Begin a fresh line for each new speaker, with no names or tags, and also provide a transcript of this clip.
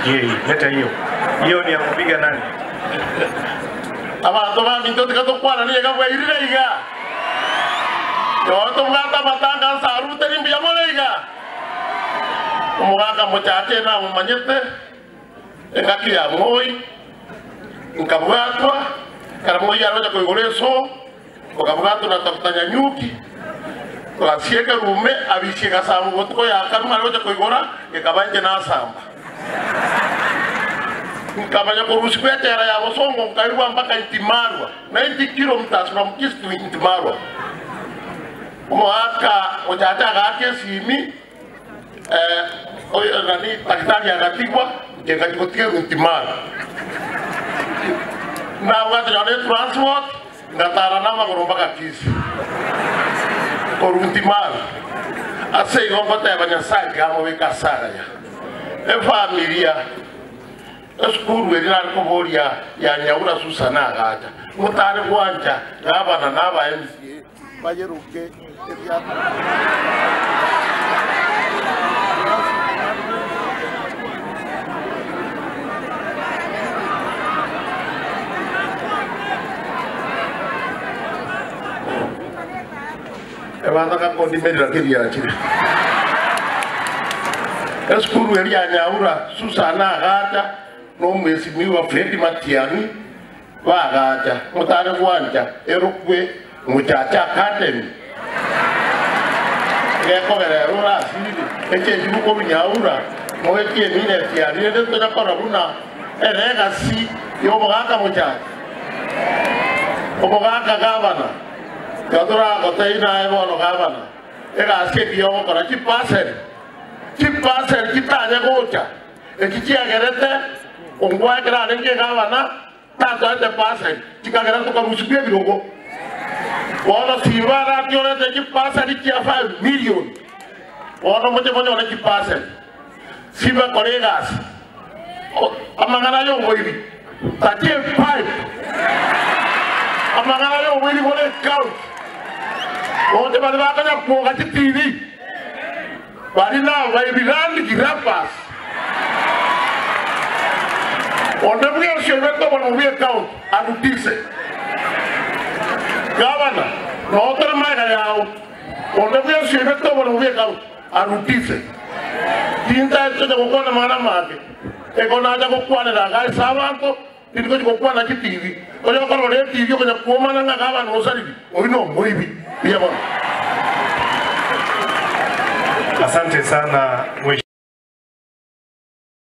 Sikie, leta hiyo. Hiyo ni ya kupiga nani?
Abantu baminto tikatokwana niye kabwa iriraiga. Yo to ngata matanga saru teri mbiamoleiga. Umugaka muchache na mumanyete. Engaki ya moi. Nkabwatwa karamoya aroja kuigoreso. Okabwato na tafutanya nyuki. Tukasieka rume abishika samu gotko ya karuma aroja kuigora ekabanje na samba. Kamanya kurusikwete ya bosongo mkaiwa mpaka Intimarwa 90 kilometers from Kisii to Intimarwa. Mwaka ujata gake simi nani takitari agatigwa ngekajikotia Intimarwa. Na wakati ya transport ngatara nama mpaka Kisii. Intimarwa. Ase ngopata abanyasai kamo weka sara ya. Familia Eskuru eri nariko boria ya nyaura susana agaja. Mutare kwanja ngabana naba MCA bajeruke ebya. Ebanda ka kondi medira kiria chiri. Eskuru eri ya nyaura susana agaja. No mwesimiwa Fredi Matiani wagaja mutare kwanja erukwe muchacha academy ngeko bere rura asiri eche jibuko binyaura moetie mine tiari ende tona korabuna erega si yo mogaka muchacha omogaka gabana kadura goteina ebono gabana ega aske dio kora chipasel kitanya gocha ekichia gerete ongwa kera nenge gabana tato ete pasel chikagera tukarushibia birogo wana sivara tiolete chipasel chia 5 million wana moja wana chipasel siva colegas amangana yo hivi tatie 5 amangana yo hivi wale count wote bali bakanya kuoga TV bali na waibilandi kirapas. On devrait se mettre dans mon account à nous dire. Gavana, notre maire, on devrait se mettre dans mon account à nous dire. Tinta est de quoi on a marqué. Et qu'on a déjà quoi de la gare savante, il faut que quoi na TV. On a encore le TV qu'on a comment on a gavana au salut. Oui non, oui bien bon.
Asante sana mheshimiwa.